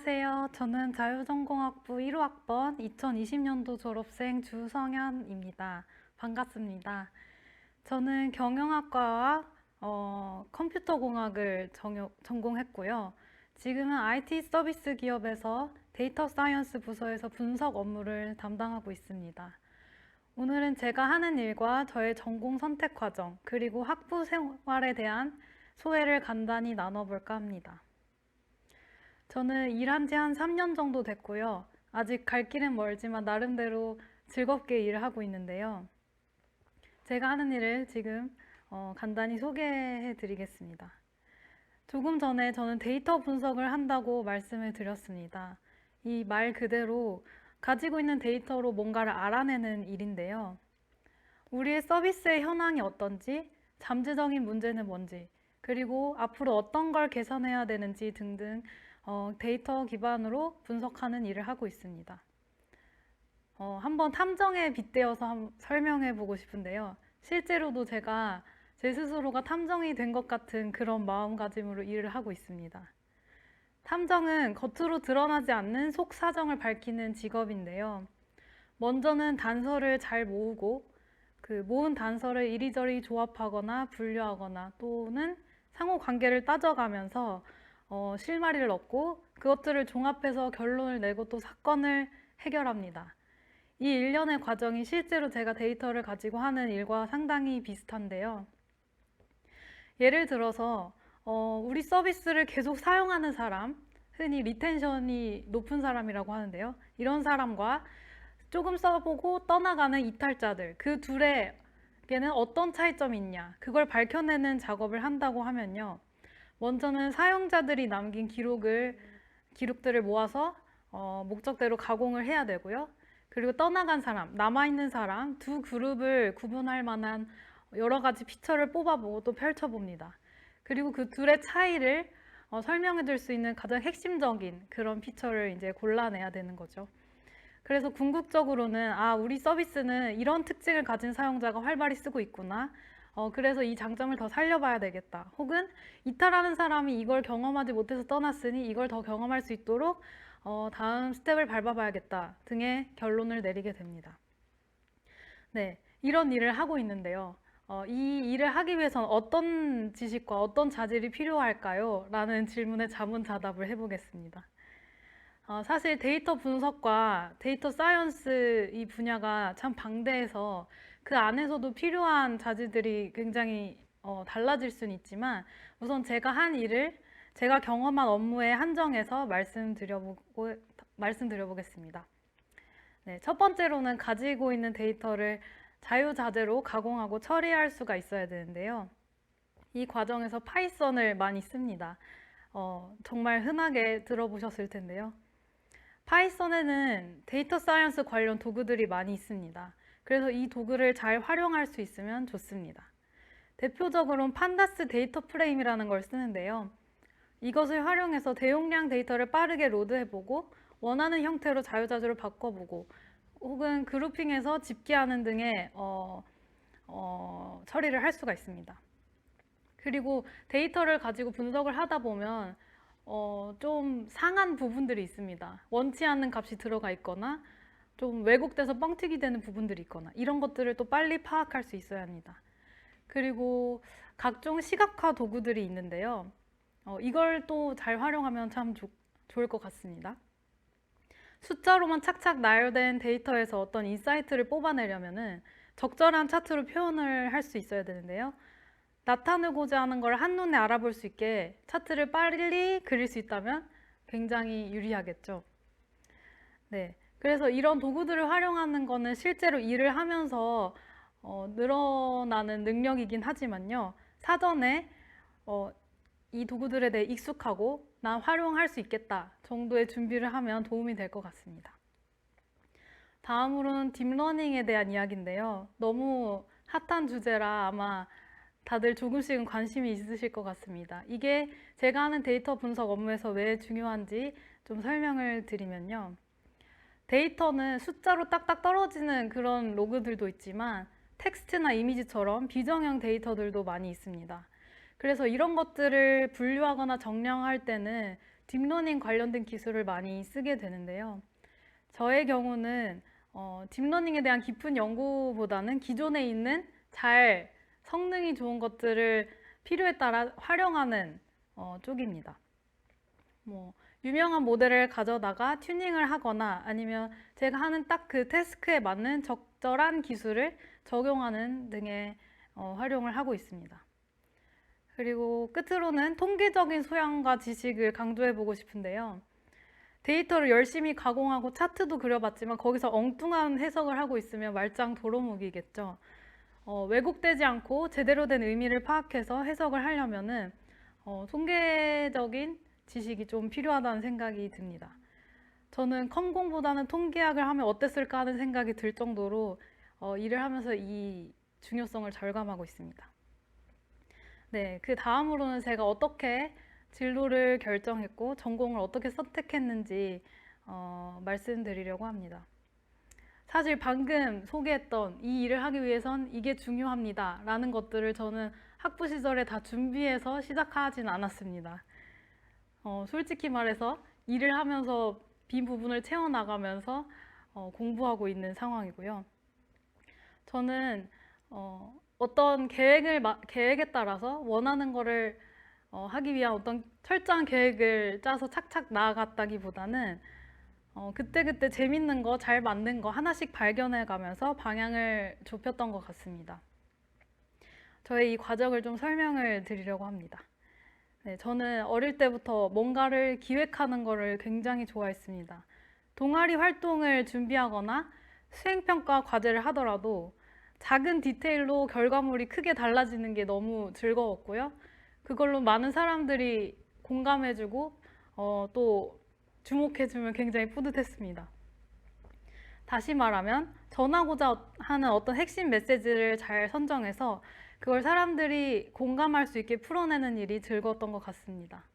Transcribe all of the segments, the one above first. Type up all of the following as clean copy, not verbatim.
안녕하세요. 저는 자유전공학부 1호학번 2020년도 졸업생 주성현입니다. 반갑습니다. 저는 경영학과와 컴퓨터공학을 전공했고요. 지금은 IT 서비스 기업에서 데이터 사이언스 부서에서 분석 업무를 담당하고 있습니다. 오늘은 제가 하는 일과 저의 전공 선택 과정, 그리고 학부 생활에 대한 소회를 간단히 나눠볼까 합니다. 저는 일한 지 한 3년 정도 됐고요. 아직 갈 길은 멀지만 나름대로 즐겁게 일을 하고 있는데요. 제가 하는 일을 지금 간단히 소개해 드리겠습니다. 조금 전에 저는 데이터 분석을 한다고 말씀을 드렸습니다. 이 말 그대로 가지고 있는 데이터로 뭔가를 알아내는 일인데요. 우리의 서비스의 현황이 어떤지, 잠재적인 문제는 뭔지, 그리고 앞으로 어떤 걸 개선해야 되는지 등등 데이터 기반으로 분석하는 일을 하고 있습니다. 한번 탐정에 빗대어서 설명해 보고 싶은데요. 실제로도 제가 제 스스로가 탐정이 된 것 같은 그런 마음가짐으로 일을 하고 있습니다. 탐정은 겉으로 드러나지 않는 속 사정을 밝히는 직업인데요. 먼저는 단서를 잘 모으고 그 모은 단서를 이리저리 조합하거나 분류하거나 또는 상호 관계를 따져가면서 실마리를 얻고 그것들을 종합해서 결론을 내고 또 사건을 해결합니다. 이 일련의 과정이 실제로 제가 데이터를 가지고 하는 일과 상당히 비슷한데요. 예를 들어서 우리 서비스를 계속 사용하는 사람, 흔히 리텐션이 높은 사람이라고 하는데요. 이런 사람과 조금 써보고 떠나가는 이탈자들, 그 둘에게는 어떤 차이점이 있냐, 그걸 밝혀내는 작업을 한다고 하면요. 먼저는 사용자들이 남긴 기록들을 모아서 목적대로 가공을 해야 되고요. 그리고 떠나간 사람, 남아있는 사람 두 그룹을 구분할 만한 여러 가지 피처를 뽑아보고 또 펼쳐봅니다. 그리고 그 둘의 차이를 설명해 줄 수 있는 가장 핵심적인 그런 피처를 이제 골라내야 되는 거죠. 그래서 궁극적으로는 우리 서비스는 이런 특징을 가진 사용자가 활발히 쓰고 있구나. 그래서 이 장점을 더 살려봐야 되겠다. 혹은 이탈하는 사람이 이걸 경험하지 못해서 떠났으니 이걸 더 경험할 수 있도록 다음 스텝을 밟아봐야겠다 등의 결론을 내리게 됩니다. 네, 이런 일을 하고 있는데요. 이 일을 하기 위해서는 어떤 지식과 어떤 자질이 필요할까요? 라는 질문에 자문자답을 해보겠습니다. 사실 데이터 분석과 데이터 사이언스 이 분야가 참 방대해서 그 안에서도 필요한 자질들이 굉장히 달라질 수는 있지만 우선 제가 한 일을 제가 경험한 업무에 한정해서 말씀드려보겠습니다. 네, 첫 번째로는 가지고 있는 데이터를 자유자재로 가공하고 처리할 수가 있어야 되는데요. 이 과정에서 파이썬을 많이 씁니다. 정말 흔하게 들어보셨을 텐데요. 파이썬에는 데이터 사이언스 관련 도구들이 많이 있습니다. 그래서 이 도구를 잘 활용할 수 있으면 좋습니다. 대표적으로는 판다스 데이터 프레임이라는 걸 쓰는데요. 이것을 활용해서 대용량 데이터를 빠르게 로드해보고 원하는 형태로 자유자재로 바꿔보고 혹은 그룹핑해서 집계하는 등의 처리를 할 수가 있습니다. 그리고 데이터를 가지고 분석을 하다 보면 좀 상한 부분들이 있습니다. 원치 않는 값이 들어가 있거나 좀 왜곡돼서 뻥튀기 되는 부분들이 있거나 이런 것들을 또 빨리 파악할 수 있어야 합니다. 그리고 각종 시각화 도구들이 있는데요. 이걸 또 잘 활용하면 참 좋을 것 같습니다. 숫자로만 착착 나열된 데이터에서 어떤 인사이트를 뽑아내려면은 적절한 차트로 표현을 할 수 있어야 되는데요. 나타내고자 하는 걸 한눈에 알아볼 수 있게 차트를 빨리 그릴 수 있다면 굉장히 유리하겠죠. 네, 그래서 이런 도구들을 활용하는 거는 실제로 일을 하면서 늘어나는 능력이긴 하지만요. 사전에 이 도구들에 대해 익숙하고 난 활용할 수 있겠다 정도의 준비를 하면 도움이 될 것 같습니다. 다음으로는 딥러닝에 대한 이야기인데요. 너무 핫한 주제라 아마 다들 조금씩은 관심이 있으실 것 같습니다. 이게 제가 하는 데이터 분석 업무에서 왜 중요한지 좀 설명을 드리면요. 데이터는 숫자로 딱딱 떨어지는 그런 로그들도 있지만 텍스트나 이미지처럼 비정형 데이터들도 많이 있습니다. 그래서 이런 것들을 분류하거나 정량할 때는 딥러닝 관련된 기술을 많이 쓰게 되는데요. 저의 경우는 딥러닝에 대한 깊은 연구보다는 기존에 있는 잘 성능이 좋은 것들을 필요에 따라 활용하는 쪽입니다. 유명한 모델을 가져다가 튜닝을 하거나 아니면 제가 하는 딱 그 태스크에 맞는 적절한 기술을 적용하는 등의 활용을 하고 있습니다. 그리고 끝으로는 통계적인 소양과 지식을 강조해보고 싶은데요. 데이터를 열심히 가공하고 차트도 그려봤지만 거기서 엉뚱한 해석을 하고 있으면 말짱 도루묵이겠죠. 왜곡되지 않고 제대로 된 의미를 파악해서 해석을 하려면은 통계적인 지식이 좀 필요하다는 생각이 듭니다. 저는 컴공보다는 통계학을 하면 어땠을까 하는 생각이 들 정도로 일을 하면서 이 중요성을 절감하고 있습니다. 네, 그 다음으로는 제가 어떻게 진로를 결정했고 전공을 어떻게 선택했는지 말씀드리려고 합니다. 사실 방금 소개했던 이 일을 하기 위해선 이게 중요합니다 라는 것들을 저는 학부 시절에 다 준비해서 시작하진 않았습니다. 솔직히 말해서 일을 하면서 빈 부분을 채워나가면서 공부하고 있는 상황이고요. 저는 어떤 계획에 따라서 원하는 거를 하기 위한 어떤 철저한 계획을 짜서 착착 나아갔다기보다는 그때그때 재밌는 거, 잘 맞는 거 하나씩 발견해 가면서 방향을 좁혔던 것 같습니다. 저의 이 과정을 좀 설명을 드리려고 합니다. 네, 저는 어릴 때부터 뭔가를 기획하는 거를 굉장히 좋아했습니다. 동아리 활동을 준비하거나 수행평가 과제를 하더라도 작은 디테일로 결과물이 크게 달라지는 게 너무 즐거웠고요. 그걸로 많은 사람들이 공감해주고 또 주목해주면 굉장히 뿌듯했습니다. 다시 말하면 전하고자 하는 어떤 핵심 메시지를 잘 선정해서 그걸 사람들이 공감할 수 있게 풀어내는 일이 즐거웠던 것 같습니다.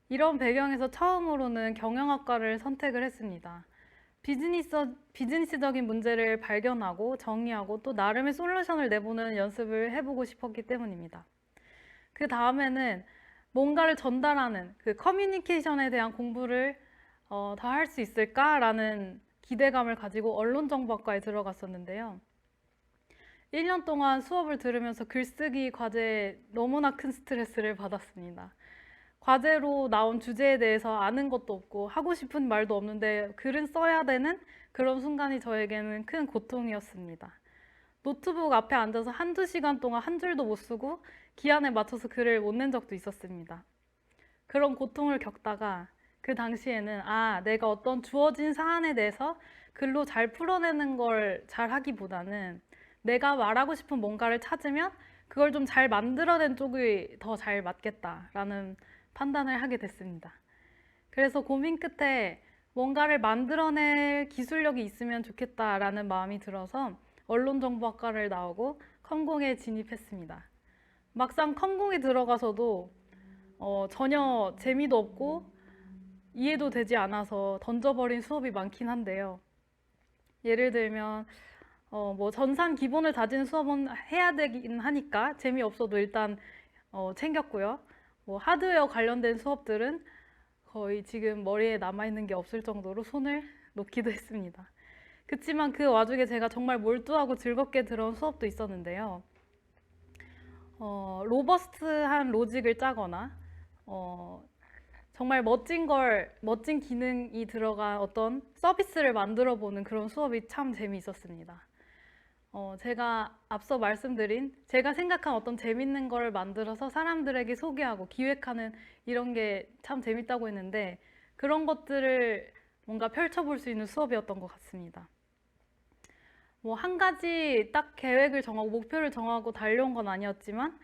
이런 배경에서 처음으로는 경영학과를 선택을 했습니다. 비즈니스적인 문제를 발견하고 정의하고 또 나름의 솔루션을 내보는 연습을 해보고 싶었기 때문입니다. 그 다음에는 뭔가를 전달하는 그 커뮤니케이션에 대한 공부를 더 할 수 있을까라는 기대감을 가지고 언론정보학과에 들어갔었는데요. 1년 동안 수업을 들으면서 글쓰기 과제에 너무나 큰 스트레스를 받았습니다. 과제로 나온 주제에 대해서 아는 것도 없고 하고 싶은 말도 없는데 글은 써야 되는 그런 순간이 저에게는 큰 고통이었습니다. 노트북 앞에 앉아서 한두 시간 동안 한 줄도 못 쓰고 기한에 맞춰서 글을 못 낸 적도 있었습니다. 그런 고통을 겪다가 그 당시에는 내가 어떤 주어진 사안에 대해서 글로 잘 풀어내는 걸 잘 하기보다는 내가 말하고 싶은 뭔가를 찾으면 그걸 좀 잘 만들어낸 쪽이 더 잘 맞겠다라는 판단을 하게 됐습니다. 그래서 고민 끝에 뭔가를 만들어낼 기술력이 있으면 좋겠다라는 마음이 들어서 언론정보학과를 나오고 컴공에 진입했습니다. 막상 컴공에 들어가서도 전혀 재미도 없고 이해도 되지 않아서 던져버린 수업이 많긴 한데요. 예를 들면 전산 기본을 다지는 수업은 해야 되긴 하니까 재미없어도 일단 챙겼고요. 하드웨어 관련된 수업들은 거의 지금 머리에 남아있는 게 없을 정도로 손을 놓기도 했습니다. 그치만 그 와중에 제가 정말 몰두하고 즐겁게 들어온 수업도 있었는데요. 로버스트한 로직을 짜거나 정말 멋진 기능이 들어간 어떤 서비스를 만들어 보는 그런 수업이 참 재미있었습니다. 제가 앞서 말씀드린 제가 생각한 어떤 재밌는 걸 만들어서 사람들에게 소개하고 기획하는 이런 게 참 재밌다고 했는데 그런 것들을 뭔가 펼쳐볼 수 있는 수업이었던 것 같습니다. 한 가지 딱 계획을 정하고 목표를 정하고 달려온 건 아니었지만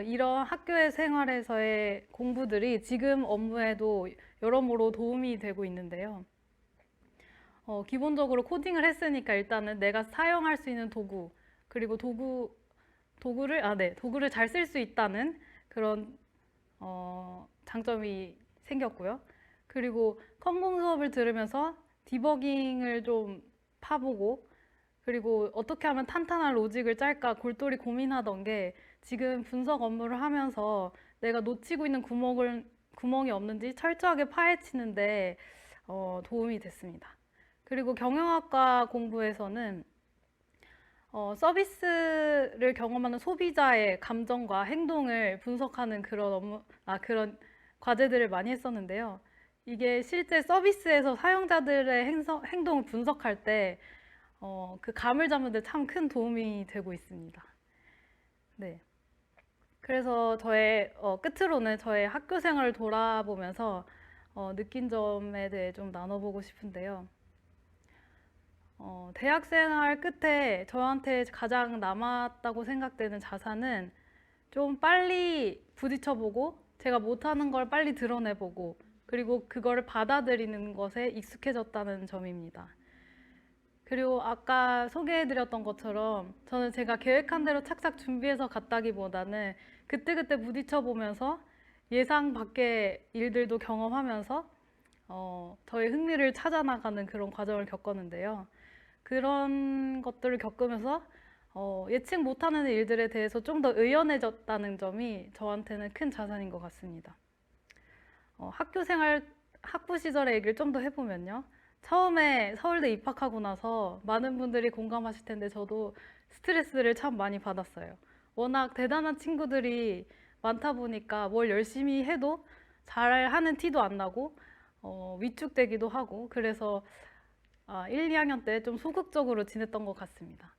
이런 학교의 생활에서의 공부들이 지금 업무에도 여러모로 도움이 되고 있는데요. 기본적으로 코딩을 했으니까 일단은 내가 사용할 수 있는 도구 그리고 도구를 잘 쓸 수 있다는 그런 장점이 생겼고요. 그리고 컴공 수업을 들으면서 디버깅을 좀 파보고 그리고 어떻게 하면 탄탄한 로직을 짤까 골똘히 고민하던 게 지금 분석 업무를 하면서 내가 놓치고 있는 구멍이 없는지 철저하게 파헤치는데 도움이 됐습니다. 그리고 경영학과 공부에서는 서비스를 경험하는 소비자의 감정과 행동을 분석하는 그런 과제들을 많이 했었는데요. 이게 실제 서비스에서 사용자들의 행동을 분석할 때 그 감을 잡는 데 참 큰 도움이 되고 있습니다. 네. 그래서 끝으로는 저의 학교 생활을 돌아보면서 느낀 점에 대해 좀 나눠보고 싶은데요. 대학 생활 끝에 저한테 가장 남았다고 생각되는 자산은 좀 빨리 부딪혀보고 제가 못하는 걸 빨리 드러내보고 그리고 그거를 받아들이는 것에 익숙해졌다는 점입니다. 그리고 아까 소개해드렸던 것처럼 저는 제가 계획한 대로 착착 준비해서 갔다기보다는 그때그때 부딪혀보면서 예상 밖의 일들도 경험하면서 저의 흥미를 찾아나가는 그런 과정을 겪었는데요. 그런 것들을 겪으면서 예측 못하는 일들에 대해서 좀 더 의연해졌다는 점이 저한테는 큰 자산인 것 같습니다. 학부 시절의 얘기를 좀 더 해보면요. 처음에 서울대 입학하고 나서 많은 분들이 공감하실 텐데 저도 스트레스를 참 많이 받았어요. 워낙 대단한 친구들이 많다 보니까 뭘 열심히 해도 잘하는 티도 안 나고 위축되기도 하고 그래서 1, 2학년 때 좀 소극적으로 지냈던 것 같습니다.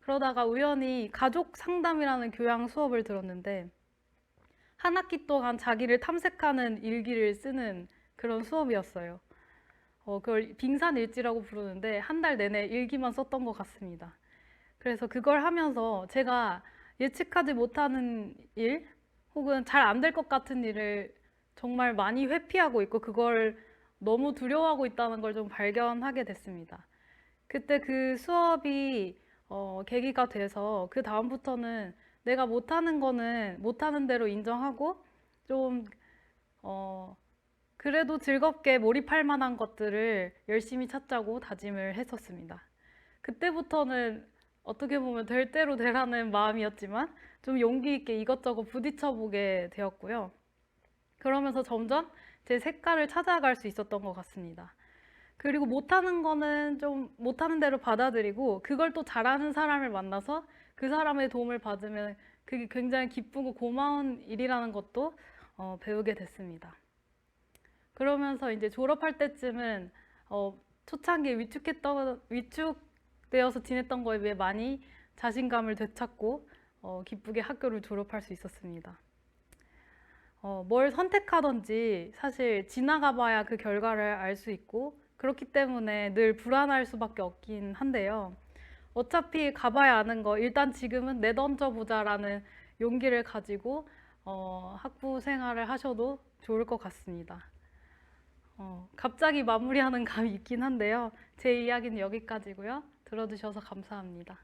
그러다가 우연히 가족 상담이라는 교양 수업을 들었는데 한 학기 동안 자기를 탐색하는 일기를 쓰는 그런 수업이었어요. 그걸 빙산일지라고 부르는데 한 달 내내 일기만 썼던 것 같습니다. 그래서 그걸 하면서 제가 예측하지 못하는 일 혹은 잘 안 될 것 같은 일을 정말 많이 회피하고 있고 그걸 너무 두려워하고 있다는 걸 좀 발견하게 됐습니다. 그때 그 수업이 계기가 돼서 그 다음부터는 내가 못하는 거는 못하는 대로 인정하고 좀 그래도 즐겁게 몰입할 만한 것들을 열심히 찾자고 다짐을 했었습니다. 그때부터는 어떻게 보면 될 대로 되라는 마음이었지만 좀 용기 있게 이것저것 부딪혀보게 되었고요. 그러면서 점점 제 색깔을 찾아갈 수 있었던 것 같습니다. 그리고 못하는 거는 좀 못하는 대로 받아들이고 그걸 또 잘하는 사람을 만나서 그 사람의 도움을 받으면 그게 굉장히 기쁘고 고마운 일이라는 것도 배우게 됐습니다. 그러면서 이제 졸업할 때쯤은 초창기에 위축되어서 지냈던 거에 비해 많이 자신감을 되찾고 기쁘게 학교를 졸업할 수 있었습니다. 뭘 선택하든지 사실 지나가 봐야 그 결과를 알 수 있고 그렇기 때문에 늘 불안할 수밖에 없긴 한데요. 어차피 가봐야 아는 거 일단 지금은 내던져 보자라는 용기를 가지고 학부 생활을 하셔도 좋을 것 같습니다. 갑자기 마무리하는 감이 있긴 한데요. 제 이야기는 여기까지고요. 들어주셔서 감사합니다.